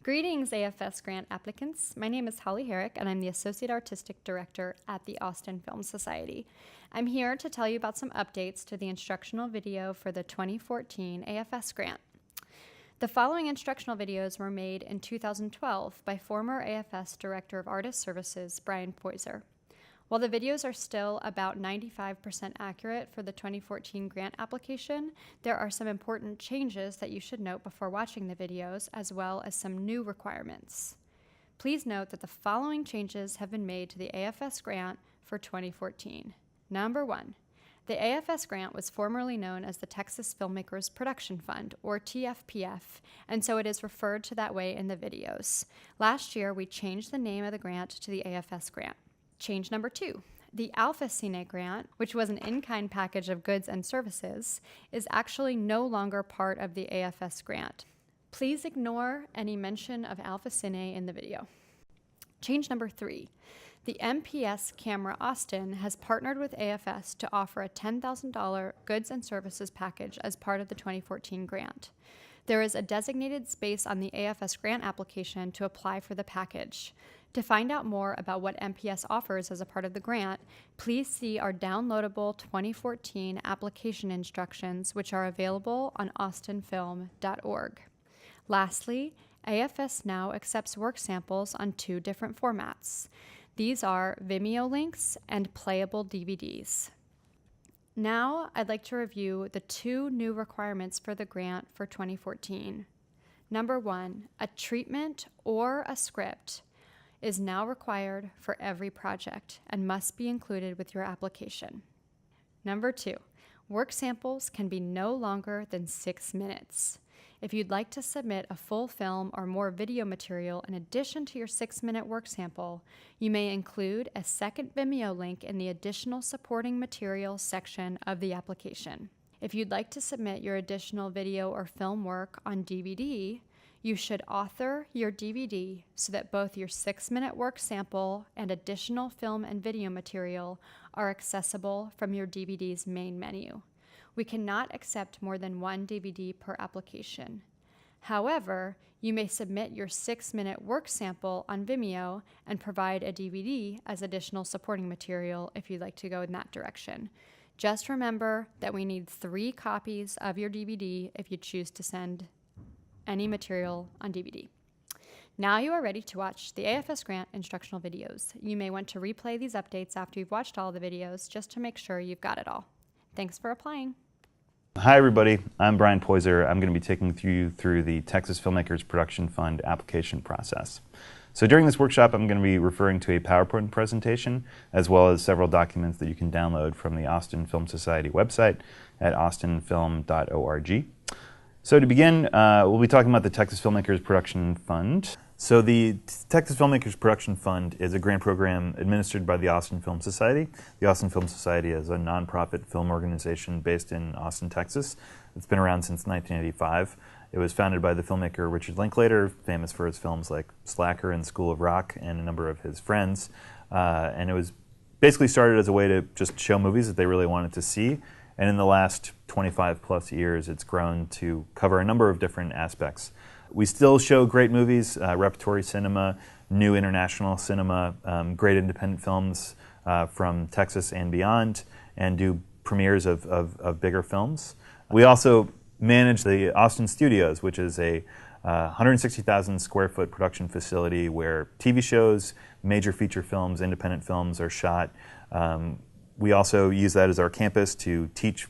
Greetings, AFS grant applicants. My name is Holly Herrick, and I'm the Associate Artistic Director at the Austin Film Society. I'm here to tell you about some updates to the instructional video for the 2014 AFS grant. The following instructional videos were made in 2012 by former AFS Director of Artist Services, Brian Poyser. While the videos are still about 95% accurate for the 2014 grant application, there are some important changes that you should note before watching the videos, as well as some new requirements. Please note that the following changes have been made to the AFS grant for 2014. Number 1. The AFS grant was formerly known as the Texas Filmmakers Production Fund, or TFPF, and so it is referred to that way in the videos. Last year, we changed the name of the grant to the AFS grant. Change number 2. The Alpha Cine grant, which was an in-kind package of goods and services, is actually no longer part of the AFS grant. Please ignore any mention of Alpha Cine in the video. Change number 3. The MPS Camera Austin has partnered with AFS to offer a $10,000 goods and services package as part of the 2014 grant. There is a designated space on the AFS grant application to apply for the package. To find out more about what MPS offers as a part of the grant, please see our downloadable 2014 application instructions, which are available on austinfilm.org. Lastly, AFS now accepts work samples on 2 different formats. These are Vimeo links and playable DVDs. Now, I'd like to review the 2 new requirements for the grant for 2014. Number 1, a treatment or a script is now required for every project and must be included with your application. Number 2, work samples can be no longer than 6 minutes. If you'd like to submit a full film or more video material in addition to your 6-minute work sample, you may include a second Vimeo link in the additional supporting materials section of the application. If you'd like to submit your additional video or film work on DVD, you should author your DVD so that both your 6-minute work sample and additional film and video material are accessible from your DVD's main menu. We cannot accept more than 1 DVD per application. However, you may submit your 6-minute work sample on Vimeo and provide a DVD as additional supporting material if you'd like to go in that direction. Just remember that we need 3 copies of your DVD if you choose to send any material on DVD. Now you are ready to watch the AFS grant instructional videos. You may want to replay these updates after you've watched all the videos just to make sure you've got it all. Thanks for applying. Hi everybody, I'm Brian Poyser. I'm going to be taking you through the Texas Filmmakers Production Fund application process. So during this workshop, I'm going to be referring to a PowerPoint presentation as well as several documents that you can download from the Austin Film Society website at austinfilm.org. So to begin, we'll be talking about the Texas Filmmakers Production Fund. So the Texas Filmmakers Production Fund is a grant program administered by the Austin Film Society. The Austin Film Society is a nonprofit film organization based in Austin, Texas. It's been around since 1985. It was founded by the filmmaker Richard Linklater, famous for his films like Slacker and School of Rock, and a number of his friends. And it was basically started as a way to just show movies that they really wanted to see. And in the last 25 plus years, it's grown to cover a number of different aspects. We still show great movies, repertory cinema, new international cinema, great independent films from Texas and beyond, and do premieres of bigger films. We also manage the Austin Studios, which is a 160,000 square foot production facility where TV shows, major feature films, independent films are shot. We also use that as our campus to teach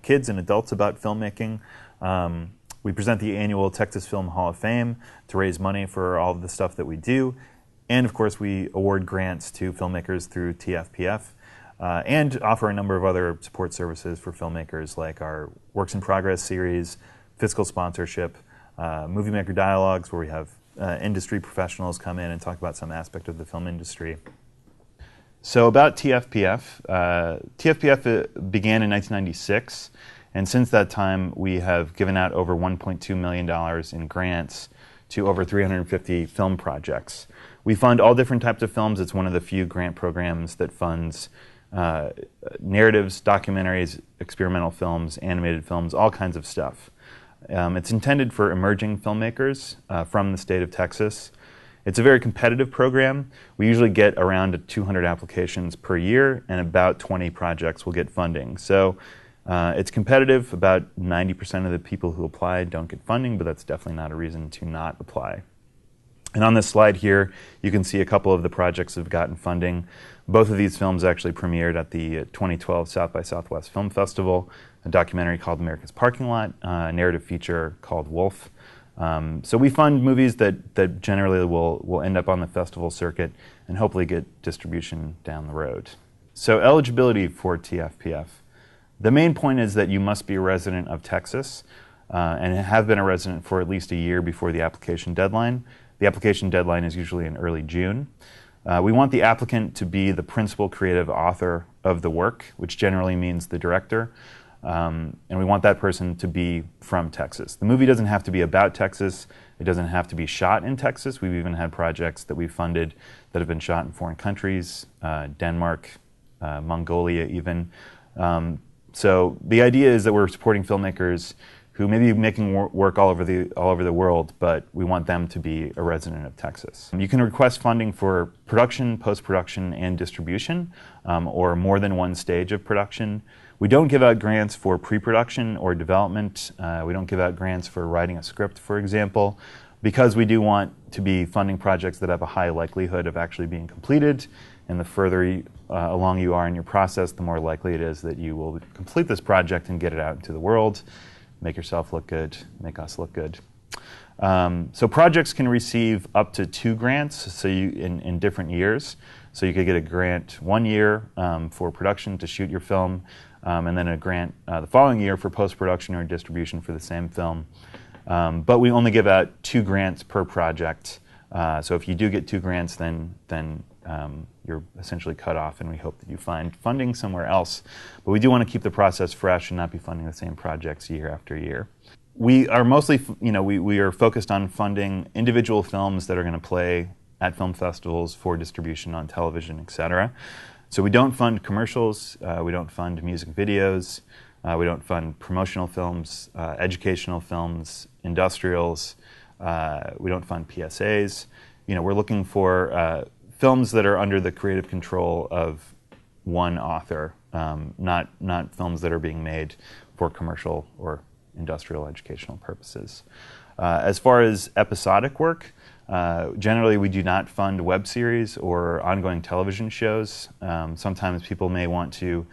kids and adults about filmmaking. We present the annual Texas Film Hall of Fame to raise money for all of the stuff that we do. And of course, we award grants to filmmakers through TFPF and offer a number of other support services for filmmakers like our Works in Progress series, fiscal sponsorship, Movie Maker Dialogues, where we have industry professionals come in and talk about some aspect of the film industry. So about TFPF, TFPF began in 1996, and since that time we have given out over $1.2 million in grants to over 350 film projects. We fund all different types of films. It's one of the few grant programs that funds narratives, documentaries, experimental films, animated films, all kinds of stuff. It's intended for emerging filmmakers from the state of Texas. It's a very competitive program. We usually get around 200 applications per year, and about 20 projects will get funding. So it's competitive. About 90% of the people who apply don't get funding, but that's definitely not a reason to not apply. And on this slide here, you can see a couple of the projects that have gotten funding. Both of these films actually premiered at the 2012 South by Southwest Film Festival, a documentary called America's Parking Lot, a narrative feature called Wolf. So we fund movies that generally will end up on the festival circuit and hopefully get distribution down the road. So eligibility for TFPF. The main point is that you must be a resident of Texas and have been a resident for at least a year before the application deadline. The application deadline is usually in early June. We want the applicant to be the principal creative author of the work, which generally means the director. And we want that person to be from Texas. The movie doesn't have to be about Texas. It doesn't have to be shot in Texas. We've even had projects that we've funded that have been shot in foreign countries, Denmark, Mongolia even. So the idea is that we're supporting filmmakers who may be making work all over the world, but we want them to be a resident of Texas. You can request funding for production, post-production, and distribution, or more than one stage of production. We don't give out grants for pre-production or development. We don't give out grants for writing a script, for example, because we do want to be funding projects that have a high likelihood of actually being completed. And the further along you are in your process, the more likely it is that you will complete this project and get it out into the world. Make yourself look good, make us look good. So projects can receive up to 2 grants so in different years. So you could get a grant 1 year for production to shoot your film, and then a grant the following year for post-production or distribution for the same film. But we only give out 2 grants per project. So if you do get 2 grants, then you're essentially cut off, and we hope that you find funding somewhere else. But we do want to keep the process fresh and not be funding the same projects year after year. We are mostly, we are focused on funding individual films that are going to play at film festivals for distribution on television, etc. So we don't fund commercials, we don't fund music videos, we don't fund promotional films, educational films, industrials, we don't fund PSAs. We're looking for films that are under the creative control of one author, not films that are being made for commercial or industrial educational purposes. As far as episodic work, generally we do not fund web series or ongoing television shows. Sometimes people may want to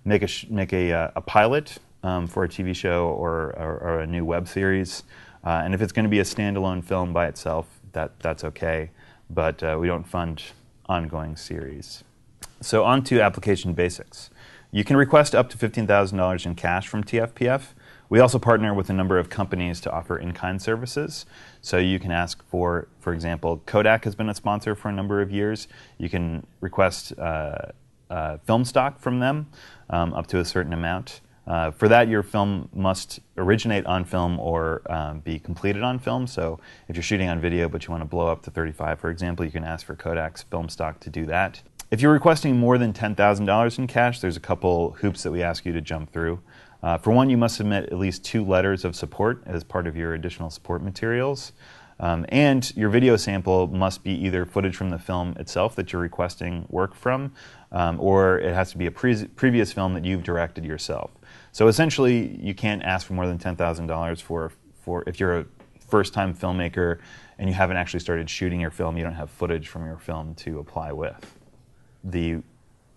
make a pilot for a TV show or a new web series. And if it's going to be a standalone film by itself, that's okay. But we don't fund ongoing series. So on to application basics. You can request up to $15,000 in cash from TFPF. We also partner with a number of companies to offer in-kind services. So you can ask for example, Kodak has been a sponsor for a number of years. You can request film stock from them up to a certain amount. For that, your film must originate on film or be completed on film. So if you're shooting on video but you want to blow up to 35, for example, you can ask for Kodak's film stock to do that. If you're requesting more than $10,000 in cash, there's a couple hoops that we ask you to jump through. For one, you must submit at least 2 letters of support as part of your additional support materials. And your video sample must be either footage from the film itself that you're requesting work from, or it has to be a previous film that you've directed yourself. So essentially, you can't ask for more than $10,000 for if you're a first-time filmmaker and you haven't actually started shooting your film, you don't have footage from your film to apply with. The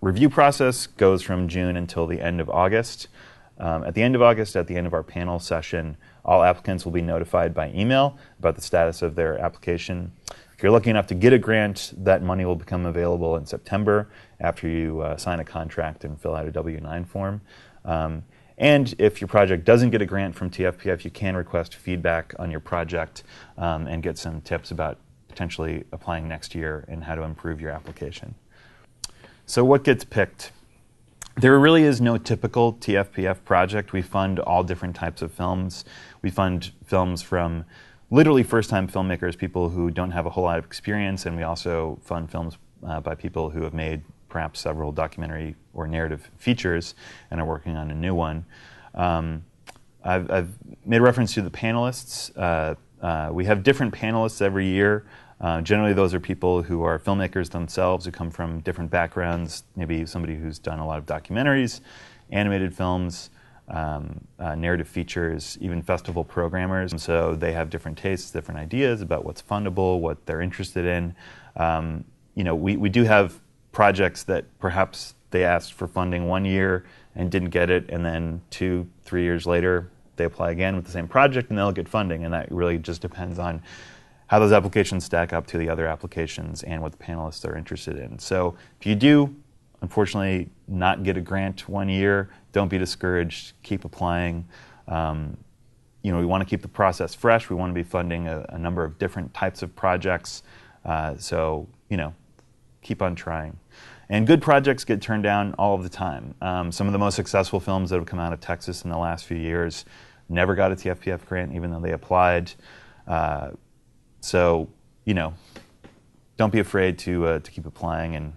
review process goes from June until the end of August. At the end of August, at the end of our panel session, all applicants will be notified by email about the status of their application. If you're lucky enough to get a grant, that money will become available in September after you sign a contract and fill out a W-9 form. And if your project doesn't get a grant from TFPF, you can request feedback on your project and get some tips about potentially applying next year and how to improve your application. So what gets picked? There really is no typical TFPF project. We fund all different types of films. We fund films from literally first-time filmmakers, people who don't have a whole lot of experience, and we also fund films by people who have made perhaps several documentary or narrative features and are working on a new one. I've made reference to the panelists. We have different panelists every year. Generally, those are people who are filmmakers themselves, who come from different backgrounds, maybe somebody who's done a lot of documentaries, animated films, narrative features, even festival programmers. So they have different tastes, different ideas about what's fundable, what they're interested in. We do have projects that perhaps they asked for funding one year and didn't get it, and then 2-3 years later they apply again with the same project and they'll get funding, and that really just depends on how those applications stack up to the other applications and what the panelists are interested in. So if you do, unfortunately, not get a grant one year, don't be discouraged, keep applying. We want to keep the process fresh. We want to be funding a number of different types of projects. So keep on trying. And good projects get turned down all of the time. Some of the most successful films that have come out of Texas in the last few years never got a TFPF grant, even though they applied. So don't be afraid to keep applying.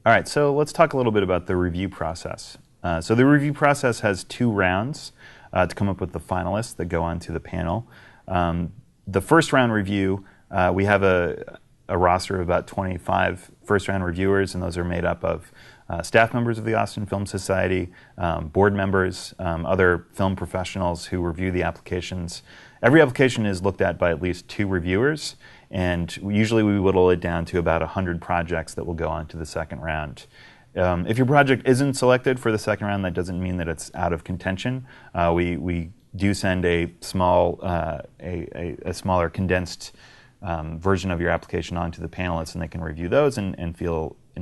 All right, so let's talk a little bit about the review process. So the review process has 2 rounds to come up with the finalists that go onto the panel. The first round review, we have a roster of about 25 first-round reviewers, and those are made up of staff members of the Austin Film Society, board members, other film professionals who review the applications. Every application is looked at by at least 2 reviewers, and usually we whittle it down to about 100 projects that will go on to the second round. If your project isn't selected for the second round, that doesn't mean that it's out of contention. We do send a smaller condensed version of your application onto the panelists, and they can review those and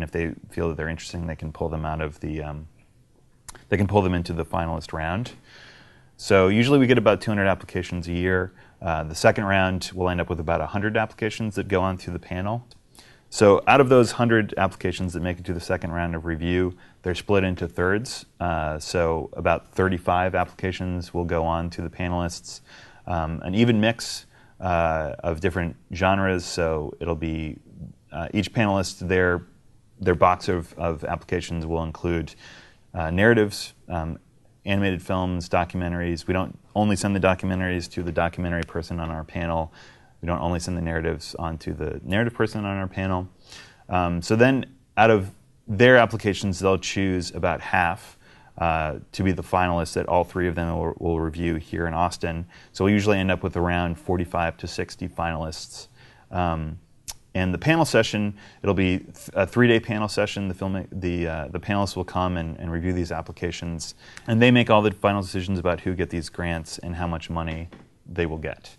if they feel that they're interesting, they can pull them out of the into the finalist round. So usually we get about 200 applications a year. The second round will end up with about 100 applications that go onto the panel. So out of those 100 applications that make it to the second round of review, they're split into thirds. So about 35 applications will go on to the panelists. An even mix of different genres. So it'll be each panelist, their box of applications will include narratives, animated films, documentaries. We don't only send the documentaries to the documentary person on our panel. We don't only send the narratives on to the narrative person on our panel. So then out of their applications, they'll choose about half to be the finalists that all 3 of them will review here in Austin. So we'll usually end up with around 45 to 60 finalists. And the panel session, it'll be a 3-day panel session. The panelists will come and review these applications, and they make all the final decisions about who get these grants and how much money they will get.